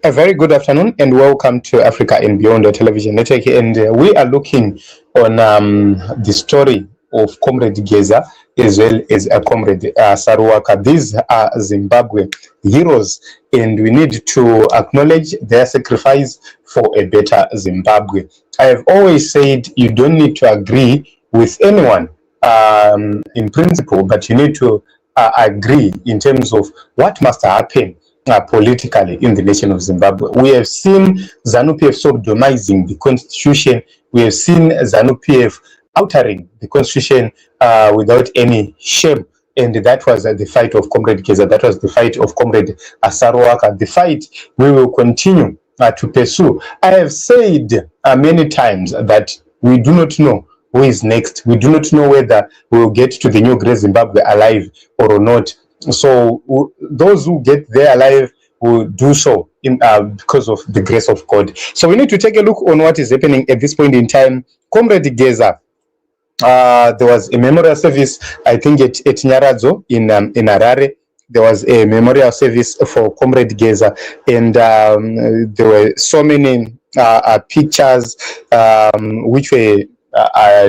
A very good afternoon and welcome to Africa and Beyond the Television Network. And we are looking on the story of Comrade Gaza as well as Comrade Saruwaka. These are Zimbabwe heroes, and we need to acknowledge their sacrifice for a better Zimbabwe. I have always said you don't need to agree with anyone in principle, but you need to agree in terms of what must happen politically in the nation of Zimbabwe. We have seen ZANU-PF sodomizing the constitution. We have seen ZANU-PF altering the constitution without any shame. And that was the fight of Comrade Gaza. That was the fight of Comrade Suaka. The fight we will continue to pursue. I have said many times that we do not know who is next. We do not know whether we will get to the new Great Zimbabwe alive or not. So those who get there alive will do so because of the grace of God. So we need to take a look on what is happening at this point in time. Comrade Gaza, there was a memorial service, I think, at Nyaradzo in Harare. There was a memorial service for Comrade Gaza, and there were so many pictures which were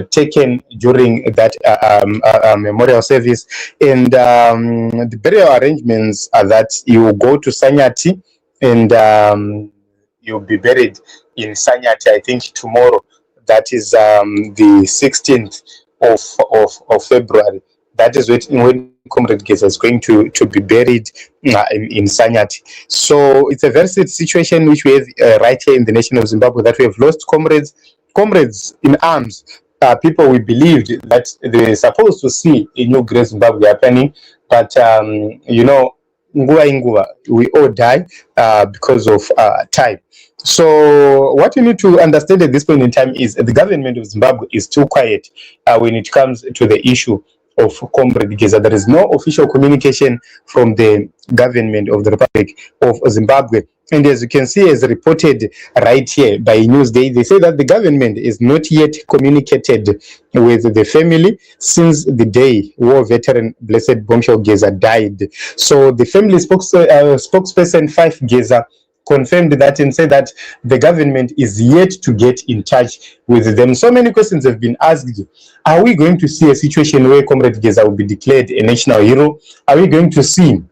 taken during that memorial service. And the burial arrangements are that you go to Sanyati and you'll be buried in Sanyati, I think, tomorrow. That is the 16th of February. That is when Comrade Gaza is going to be buried in Sanyati. So it's a very sad situation which we have right here in the nation of Zimbabwe, that we have lost comrades in arms, people we believed that they were supposed to see a new Great Zimbabwe happening, but we all die because of time. So what you need to understand at this point in time is the government of Zimbabwe is too quiet when it comes to the issue of Comrade Gaza. There is no official communication from the government of the Republic of Zimbabwe. And as you can see, as reported right here by Newsday, they say that the government is not yet communicated with the family since the day war veteran Blessed Bombshell Gaza died. So the family spokesperson 5 Gaza confirmed that and said that the government is yet to get in touch with them. So many questions have been asked. Are we going to see a situation where Comrade Gaza will be declared a national hero? Are we going to see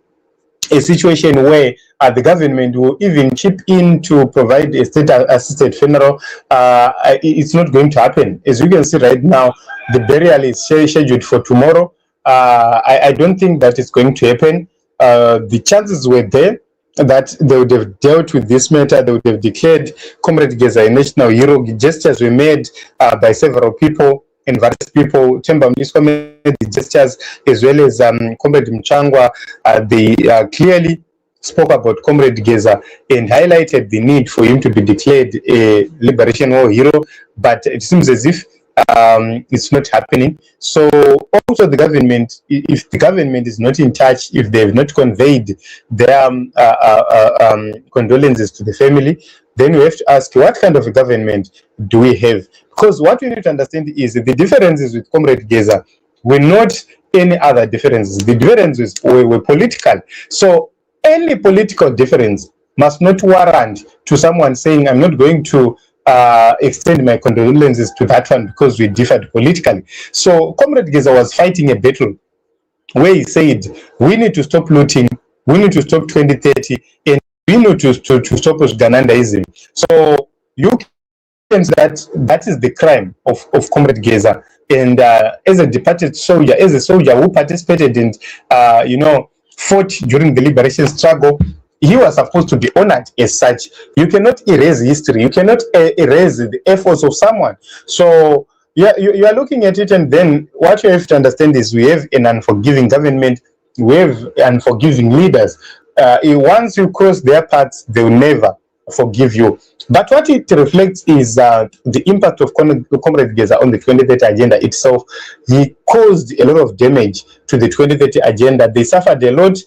a situation where the government will even chip in to provide a state-assisted funeral? It's not going to happen. As you can see right now, the burial is scheduled for tomorrow. I don't think that is going to happen. The chances were there that they would have dealt with this matter. They would have declared Comrade Gaza a national hero. Gestures were made by several people and various people. Temba Mniswa made the gestures, as well as Comrade Mchangwa. They clearly spoke about Comrade Gaza and highlighted the need for him to be declared a Liberation War hero, but it seems as if it's not happening. So also the government, if the government is not in touch, if they have not conveyed their condolences to the family, then we have to ask, what kind of a government do we have? Because what we need to understand is that the differences with Comrade Gaza were not any other differences. The differences were political. So any political difference must not warrant to someone saying, I'm not going to extend my condolences to that one because we differed politically. So Comrade Gaza was fighting a battle where he said, we need to stop looting, we need to stop 2030, and we need to stop Ganandaism. So you can say that is the crime of Comrade Gaza. And as a departed soldier, as a soldier who participated in, fought during the liberation struggle, he was supposed to be honored as such. You cannot erase history. You cannot erase the efforts of someone. So yeah, you are looking at it, and then what you have to understand is we have an unforgiving government. We have unforgiving leaders. Once you cross their paths, they will never forgive you. But what it reflects is the impact of Comrade Gaza on the 2030 agenda itself. He caused a lot of damage to the 2030 agenda. They suffered a lot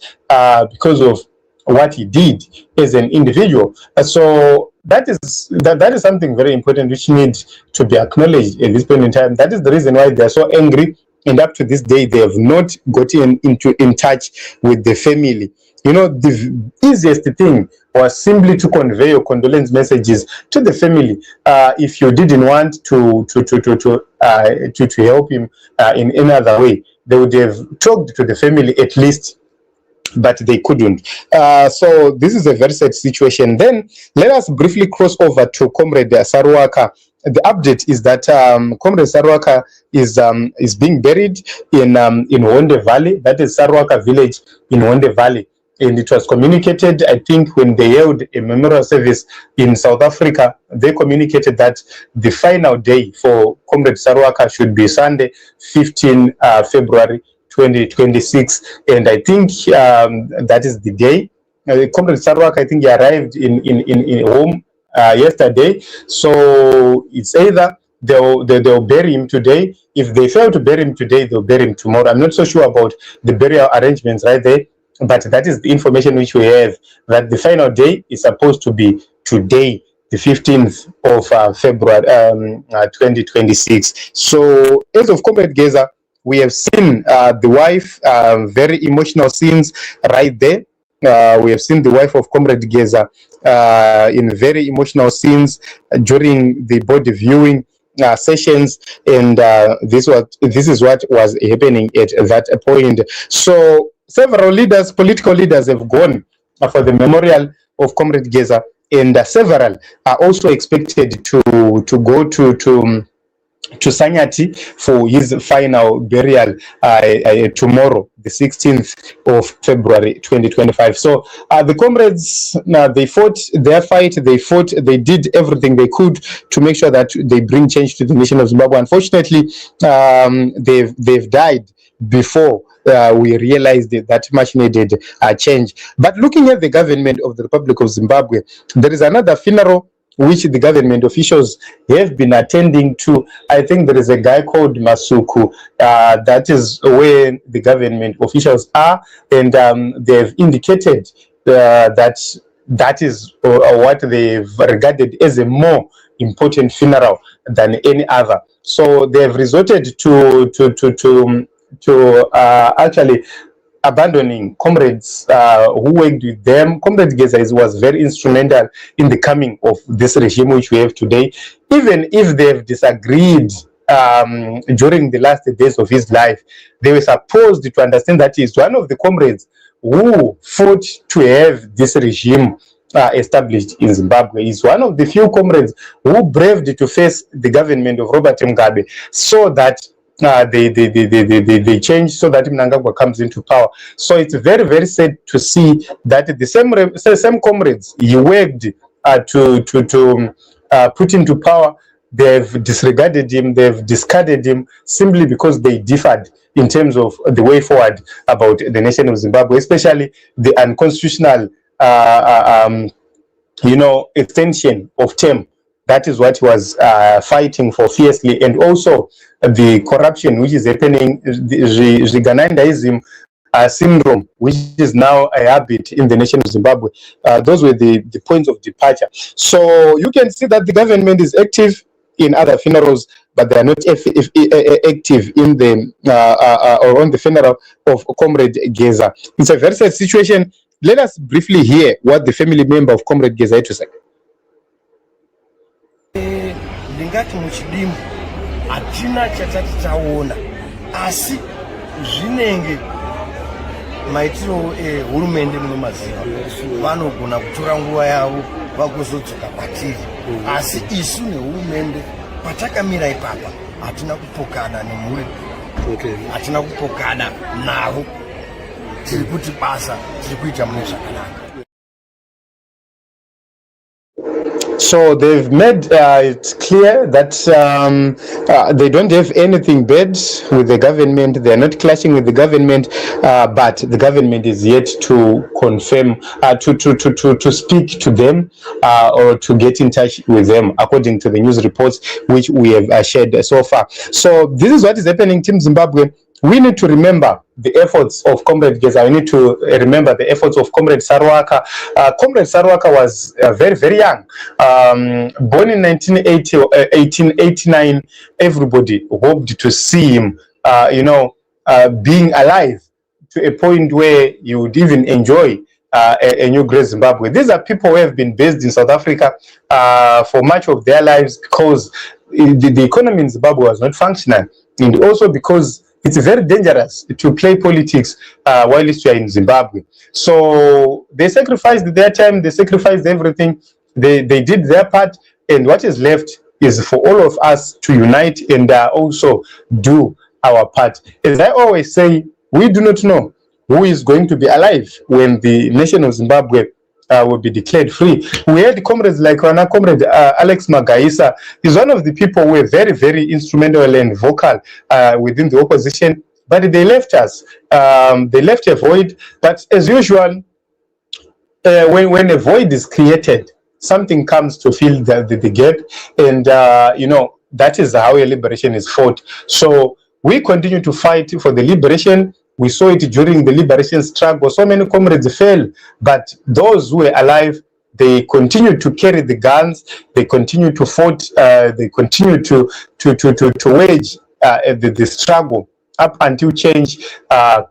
because of what he did as an individual. So that is something very important which needs to be acknowledged at this point in time. That is the reason why they are so angry, and up to this day they have not gotten in touch with the family. the easiest thing was simply to convey your condolence messages to the family. If you didn't want to help him in any other way, they would have talked to the family at least, but they couldn't. So this is a very sad situation. Then let us briefly cross over to Comrade Saruwaka. The update is that Comrade Saruwaka is being buried in Wonde Valley. That is Saruwaka village in Wonde Valley. And it was communicated, I think, when they held a memorial service in South Africa, they communicated that the final day for Comrade Saruwaka should be Sunday, 15 February 2026. And I think that is the day. Comrade Saruwaka, I think he arrived in home yesterday. So it's either they'll bury him today. If they fail to bury him today, they'll bury him tomorrow. I'm not so sure about the burial arrangements right there, but that is the information which we have, that the final day is supposed to be today, the 15th of February 2026. So as of Comrade Gaza, we have seen the wife, very emotional scenes right there. We have seen the wife of Comrade Gaza in very emotional scenes during the body viewing sessions, and this is what was happening at that point. So several leaders, political leaders, have gone for the memorial of Comrade Gaza, and several are also expected to go to Sanyati for his final burial tomorrow, the 16th of February 2025. So the comrades, they fought their fight, they did everything they could to make sure that they bring change to the nation of Zimbabwe. Unfortunately, they've died before we realized that much needed change. But looking at the government of the Republic of Zimbabwe, there is another funeral which the government officials have been attending to. I think there is a guy called Masuku. That is where the government officials are, and they've indicated that is what they've regarded as a more important funeral than any other. So they've resorted to actually abandoning comrades who worked with them. Comrade Gaza was very instrumental in the coming of this regime which we have today. Even if they've disagreed during the last days of his life, they were supposed to understand that he's one of the comrades who fought to have this regime established in Zimbabwe. He's one of the few comrades who braved to face the government of Robert Mugabe so that they change, so that Mnangagwa comes into power. So it's very, very sad to see that the same comrades he worked to put into power, they've disregarded him, they've discarded him simply because they differed in terms of the way forward about the nation of Zimbabwe, especially the unconstitutional extension of term. That is what he was fighting for fiercely, and also the corruption which is happening, the Ziganandaism syndrome, which is now a habit in the nation of Zimbabwe. Those were the points of departure. So you can see that the government is active in other funerals, but they are not active in the or on the funeral of Comrade Gaza. It's a very sad situation. Let us briefly hear what the family member of Comrade Gaza had to say. Ndingati muchidimu hatina chatati taona, asi zvinenge maitiro hurumende munomaziva vanogona kutora nguva yavo vagozodzoka kwatiri, asi isu nehurumende patakamira ipapa hatina kupokana nemhuri, hatina kupokana navo, tiri kuti basa tiri kuita mune zvakanaka. So they've made it clear that they don't have anything bad with the government. They are not clashing with the government, but the government is yet to confirm, to speak to them or to get in touch with them, according to the news reports which we have shared so far. So this is what is happening, Team Zimbabwe. We need to remember the efforts of Comrade Gaza. We need to remember the efforts of Comrade Saruwaka. Comrade Saruwaka was very, very young. Born in 1889, everybody hoped to see him, being alive to a point where you would even enjoy a new great Zimbabwe. These are people who have been based in South Africa for much of their lives because the economy in Zimbabwe was not functional, and also because it's very dangerous to play politics while you are in Zimbabwe. So they sacrificed their time, they sacrificed everything, they did their part, and what is left is for all of us to unite and also do our part. As I always say, we do not know who is going to be alive when the nation of Zimbabwe will be declared free. We had comrades like Comrade Alex Magaisa. He's one of the people who were very, very instrumental and vocal within the opposition, but they left us. They left a void. But as usual, when a void is created, something comes to fill the gap, and that is how a liberation is fought. So we continue to fight for the liberation. We saw it during the liberation struggle. So many comrades fell, but those who were alive, they continued to carry the guns. They continued to fight. They continued to wage the struggle up until change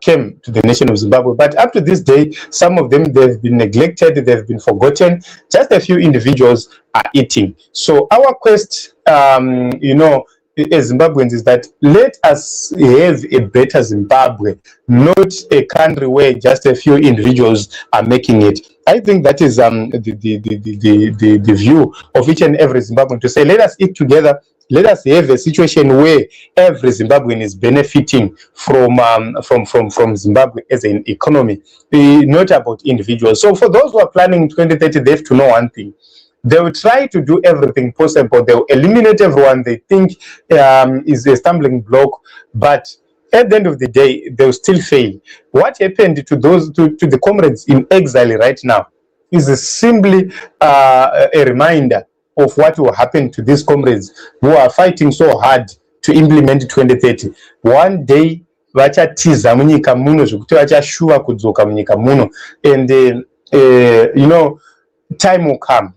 came to the nation of Zimbabwe. But up to this day, some of them, they've been neglected, they've been forgotten. Just a few individuals are eating. So our quest, as Zimbabweans, is that let us have a better Zimbabwe, not a country where just a few individuals are making it. I think that is the view of each and every Zimbabwean, to say, let us eat together. Let us have a situation where every Zimbabwean is benefiting from Zimbabwe as an economy, not about individuals. So for those who are planning 2030, they have to know one thing. They will try to do everything possible. They will eliminate everyone they think is a stumbling block, but at the end of the day, they will still fail. What happened to the comrades in exile right now is simply a reminder of what will happen to these comrades who are fighting so hard to implement 2030. One day, vachatiza munyika muno zvokuti vachashuva kudzoka munyika muno, and time will come.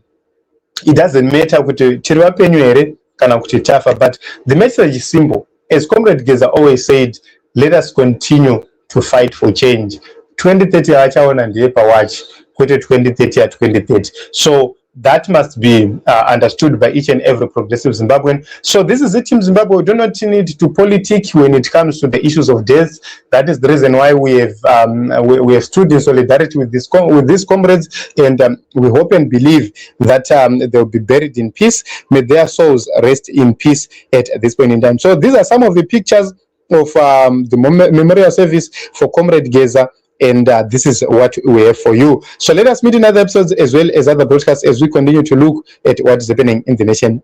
It doesn't matter kuti tiri vapenyu here kana kuti tafa, but the message is simple. As Comrade Gaza always said, let us continue to fight for change. 2030 vachaona ndiye pawachi, kwete 2030 at 2030. So that must be understood by each and every progressive Zimbabwean. So this is it, Team Zimbabwe. We do not need to politic when it comes to the issues of death. That is the reason why we have stood in solidarity with these comrades, and we hope and believe that they will be buried in peace. May their souls rest in peace at this point in time. So these are some of the pictures of the memorial service for Comrade Gaza. And this is what we have for you. So let us meet in other episodes as well as other broadcasts as we continue to look at what is happening in the nation.